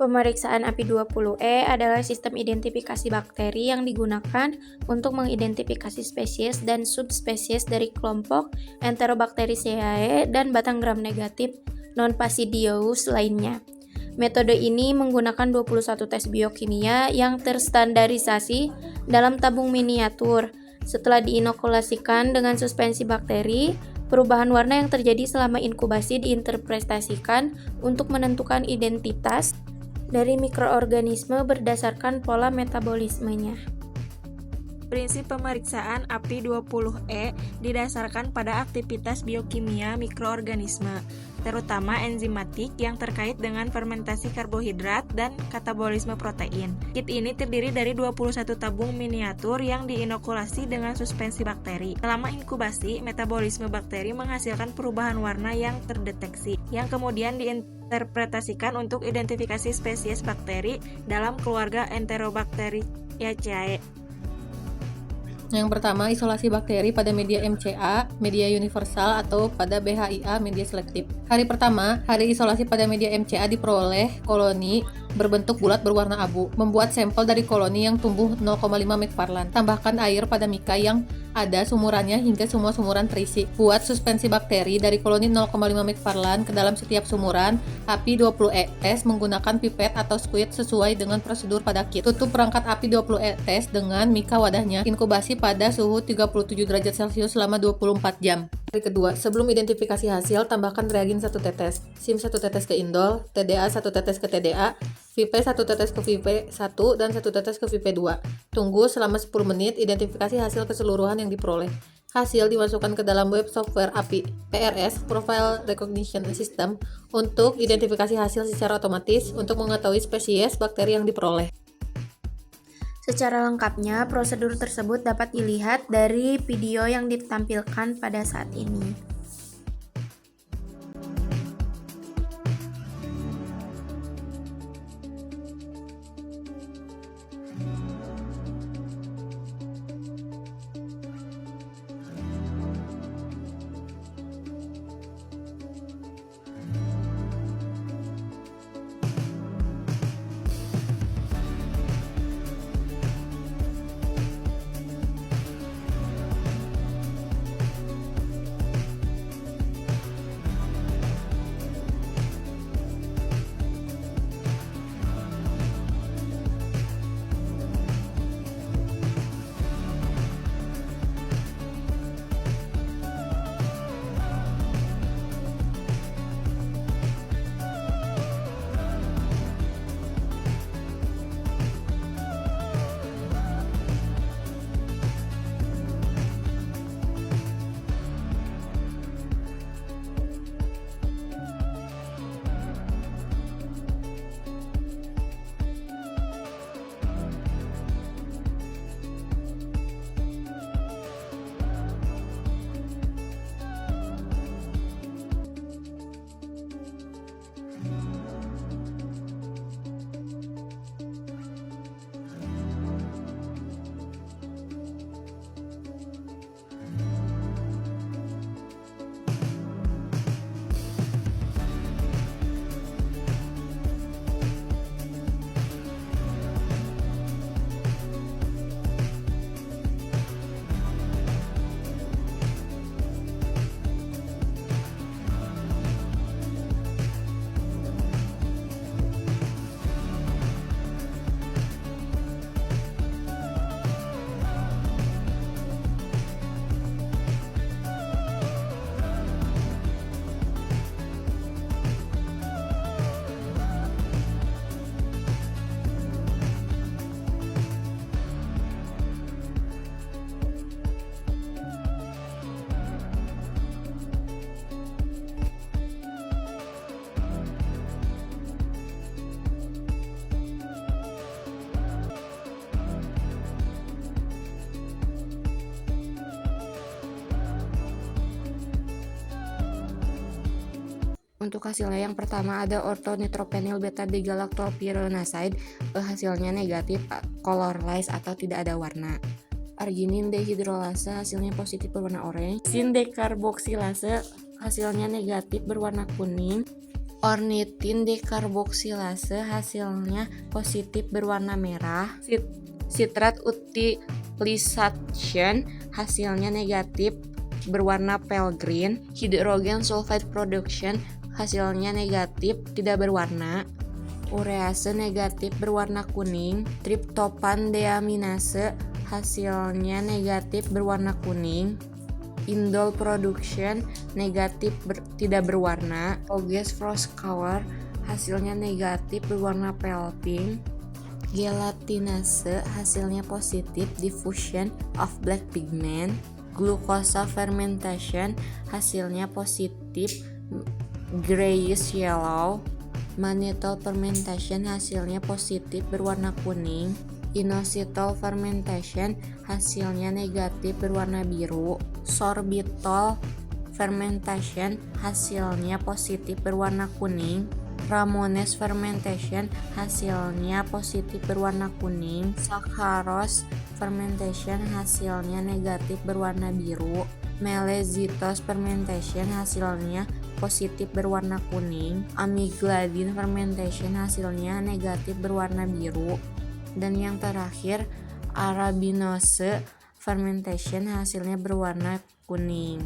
Pemeriksaan API-20E adalah sistem identifikasi bakteri yang digunakan untuk mengidentifikasi spesies dan subspesies dari kelompok Enterobacteriaceae dan batang gram negatif non-Basidius lainnya. Metode ini menggunakan 21 tes biokimia yang terstandarisasi dalam tabung miniatur. Setelah diinokulasikan dengan suspensi bakteri, perubahan warna yang terjadi selama inkubasi diinterpretasikan untuk menentukan identitas dari mikroorganisme berdasarkan pola metabolismenya. Prinsip pemeriksaan API-20E didasarkan pada aktivitas biokimia mikroorganisme, terutama enzimatik yang terkait dengan fermentasi karbohidrat dan katabolisme protein. Kit ini terdiri dari 21 tabung miniatur yang diinokulasi dengan suspensi bakteri. Selama inkubasi, metabolisme bakteri menghasilkan perubahan warna yang terdeteksi, yang kemudian diinterpretasikan untuk identifikasi spesies bakteri dalam keluarga Enterobacteriaceae. Yang pertama, isolasi bakteri pada media MCA, media universal, atau pada BHIA, media selektif. Hari pertama, hari isolasi pada media MCA diperoleh koloni berbentuk bulat berwarna abu. Membuat sampel dari koloni yang tumbuh 0,5 McFarland. Tambahkan air pada mika yang ada sumurannya hingga semua sumuran terisi. Buat suspensi bakteri dari koloni 0,5 McFarland ke dalam setiap sumuran. API-20E test menggunakan pipet atau squid sesuai dengan prosedur pada kit. Tutup perangkat API-20E test dengan mika wadahnya. Inkubasi pada suhu 37 derajat Celcius selama 24 jam. Hari kedua, sebelum identifikasi hasil, tambahkan reagin 1 tetes, SIM 1 tetes ke indol, TDA 1 tetes ke TDA, VIP 1 tetes ke VIP 1, dan 1 tetes ke VIP 2. Tunggu selama 10 menit, identifikasi hasil keseluruhan yang diperoleh. Hasil dimasukkan ke dalam web software API, PRS, Profile Recognition System, untuk identifikasi hasil secara otomatis untuk mengetahui spesies bakteri yang diperoleh. Secara lengkapnya, prosedur tersebut dapat dilihat dari video yang ditampilkan pada saat ini. Untuk hasilnya yang pertama ada orthonitrophenol beta digalactopyranoside, hasilnya negatif, colorless atau tidak ada warna. Arginin dehidrolase hasilnya positif berwarna oranye. Sin dekarboksilase hasilnya negatif berwarna kuning. Ornitin dekarboksilase hasilnya positif berwarna merah. Citrat utilization hasilnya negatif berwarna pale green. Hydrogen sulfide production hasilnya negatif tidak berwarna. Urease negatif berwarna kuning. Tryptophan deaminase hasilnya negatif berwarna kuning. Indol production negatif tidak berwarna. Oges frost color hasilnya negatif berwarna pale pink. Gelatinase hasilnya positif diffusion of black pigment. Glucosa fermentation hasilnya positif grayish yellow. Mannitol fermentation hasilnya positif berwarna kuning. Inositol fermentation hasilnya negatif berwarna biru. Sorbitol fermentation hasilnya positif berwarna kuning. Ramones fermentation hasilnya positif berwarna kuning. Saccharose fermentation hasilnya negatif berwarna biru. Melezitos fermentation hasilnya positif berwarna kuning. Amigdalin fermentation hasilnya negatif berwarna biru. Dan yang terakhir, arabinose fermentation hasilnya berwarna kuning.